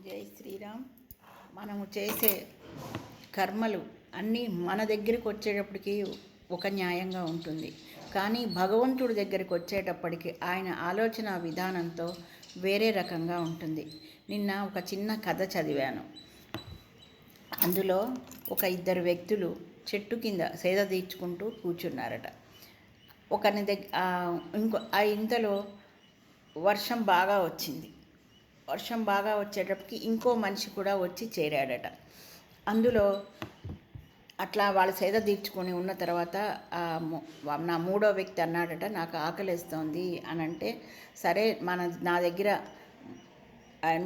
జై శ్రీరామ్. మనము చేసే కర్మలు అన్నీ మన దగ్గరికి వచ్చేటప్పటికి ఒక న్యాయంగా ఉంటుంది, కానీ భగవంతుడి దగ్గరికి వచ్చేటప్పటికి ఆయన ఆలోచన విధానంతో వేరే రకంగా ఉంటుంది. నిన్న ఒక చిన్న కథ చదివాను. అందులో ఒక ఇద్దరు వ్యక్తులు చెట్టు కింద సేద తీర్చుకుంటూ కూర్చున్నారట. ఒకరిని ఇంతలో వర్షం బాగా వచ్చింది. వర్షం బాగా వచ్చేటప్పటికి ఇంకో మనిషి కూడా వచ్చి చేరాడట. అందులో అట్లా వాళ్ళు సేద తీర్చుకొని ఉన్న తర్వాత నా మూడో వ్యక్తి అన్నాడట, నాకు ఆకలిస్తోంది అని అంటే, సరే నా దగ్గర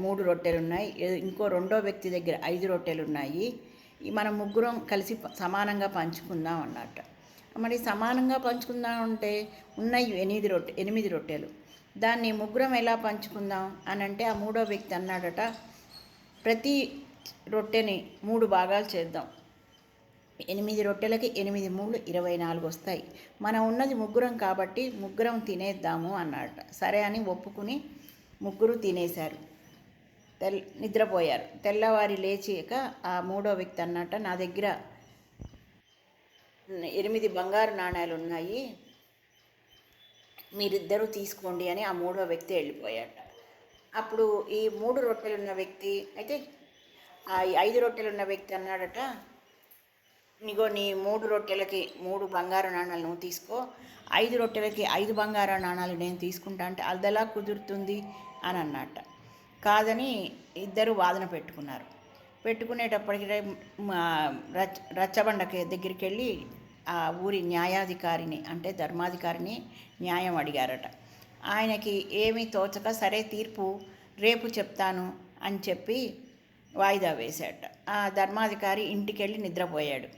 3 రొట్టెలు ఉన్నాయి, ఇంకో రెండో వ్యక్తి దగ్గర 5 రొట్టెలు ఉన్నాయి, మనం ముగ్గురం కలిసి సమానంగా పంచుకుందాం అన్నట్ట. మరి సమానంగా పంచుకుందాం అంటే ఉన్నాయి 8 రొట్టెలు, దాన్ని ముగ్గురం ఎలా పంచుకుందాం అని అంటే, ఆ మూడో వ్యక్తి అన్నాడట, ప్రతి రొట్టెని 3 భాగాలు చేద్దాం, 8 రొట్టెలకి 8 3 24 వస్తాయి, మనం ఉన్నది ముగ్గురం కాబట్టి ముగ్గురం తినేద్దాము అన్నాడట. సరే అని ఒప్పుకుని ముగ్గురు తినేశారు, నిద్రపోయారు. తెల్లవారి లేచాక ఆ మూడో వ్యక్తి అన్నట్ట, నా దగ్గర 8 బంగారు నాణ్యాలు ఉన్నాయి, మీరిద్దరూ తీసుకోండి అని ఆ మూడో వ్యక్తి వెళ్ళిపోయాట. అప్పుడు ఈ 3 రొట్టెలు ఉన్న వ్యక్తి అయితే ఆ 5 రొట్టెలు ఉన్న వ్యక్తి అన్నాడట, నీగో నీ 3 రొట్టెలకి 3 బంగారు నాణాలు నువ్వు తీసుకో, 5 రొట్టెలకి 5 బంగారు నాణాలు నేను తీసుకుంటా అంటే అది ఎలా కుదురుతుంది అని అన్నట్ట. కాదని ఇద్దరు వాదన పెట్టుకున్నారు. పెట్టుకునేటప్పటికి రచ్చబండ దగ్గరికి వెళ్ళి ఆ ఊరి న్యాయాధికారిని అంటే ధర్మాధికారిని న్యాయం అడిగారట. ఆయనకి ఏమీ తోచక, సరే తీర్పు రేపు చెప్తాను అని చెప్పి వాయిదా వేశాడట. ఆ ధర్మాధికారి ఇంటికి వెళ్ళి నిద్రపోయాడు.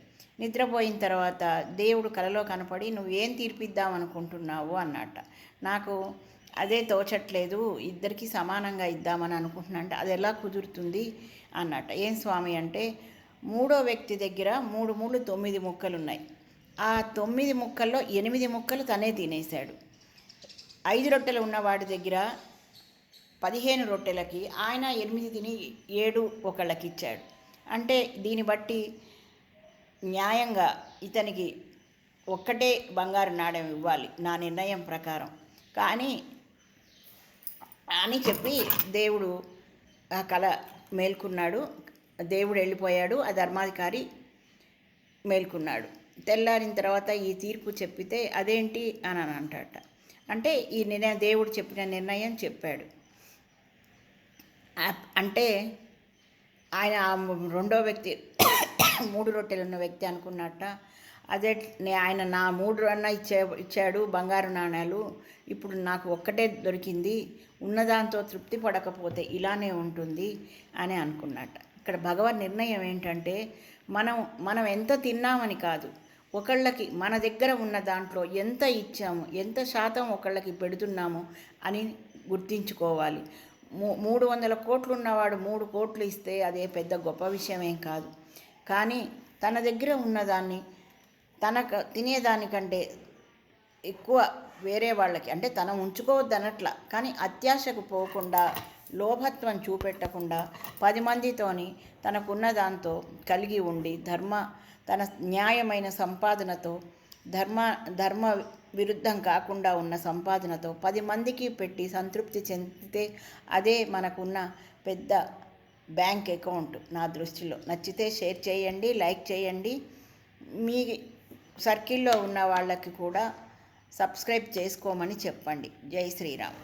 నిద్రపోయిన తర్వాత దేవుడు కలలో కనపడి, నువ్వేం తీర్పిద్దామనుకుంటున్నావు అన్నట్ట. నాకు అదే తోచట్లేదు, ఇద్దరికి సమానంగా ఇద్దామని అనుకుంటున్నా అంటే అది ఎలా కుదురుతుంది అన్నట్ట. ఏం స్వామి అంటే, మూడో వ్యక్తి దగ్గర 3 3 9 ముక్కలు ఉన్నాయి, ఆ 9 ముక్కల్లో 8 ముక్కలు తనే తినేశాడు. 5 రొట్టెలు ఉన్నవాడి దగ్గర 15 రొట్టెలకి ఆయన 8 తిని 7 ఒకళ్ళకి ఇచ్చాడు. అంటే దీన్ని బట్టి న్యాయంగా ఇతనికి ఒక్కటే బంగారు నాణెం ఇవ్వాలి నా నిర్ణయం ప్రకారం, కానీ అని చెప్పి దేవుడు ఆ కళ మేల్కున్నాడు. దేవుడు వెళ్ళిపోయాడు, ఆ ధర్మాధికారి మేల్కున్నాడు. తెల్లారిన తర్వాత ఈ తీర్పు చెప్పితే అదేంటి అని అంటాట. అంటే ఈ దేవుడు చెప్పిన నిర్ణయం చెప్పాడు అంటే ఆయన రెండో వ్యక్తి 3 రొట్టెలు ఉన్న వ్యక్తి అనుకున్నట్ట, అదే ఆయన నా 3 అన్న ఇచ్చాడు బంగారు నాణ్యాలు, ఇప్పుడు నాకు ఒక్కటే దొరికింది, ఉన్నదాంతో తృప్తి పడకపోతే ఇలానే ఉంటుంది అని అనుకున్నట్ట. ఇక్కడ భగవన్ నిర్ణయం ఏంటంటే, మనం ఎంత తిన్నామని కాదు, ఒకళ్ళకి మన దగ్గర ఉన్న దాంట్లో ఎంత ఇచ్చాము, ఎంత శాతం ఒకళ్ళకి పెడుతున్నాము అని గుర్తించుకోవాలి. 300 కోట్లు ఉన్నవాడు 3 కోట్లు ఇస్తే అదే పెద్ద గొప్ప విషయం ఏం కాదు, కానీ తన దగ్గర ఉన్నదాన్ని తినేదానికంటే ఎక్కువ వేరే వాళ్ళకి, అంటే తన ఉంచుకోవద్దనట్ల, కానీ అత్యాశకు పోకుండా, లోభత్వం చూపెట్టకుండా 10 మందితోని తనకున్న దాంతో కలిగి ఉండి తన న్యాయమైన సంపాదనతో ధర్మ విరుద్ధం కాకుండా ఉన్న సంపాదనతో 10 మందికి పెట్టి సంతృప్తి చెందితే అదే మనకున్న పెద్ద బ్యాంక్ అకౌంట్ నా దృష్టిలో. నచ్చితే షేర్ చేయండి, లైక్ చేయండి, మీ సర్కిల్లో ఉన్న వాళ్ళకి కూడా సబ్స్క్రైబ్ చేసుకోమని చెప్పండి. జై శ్రీరామ్.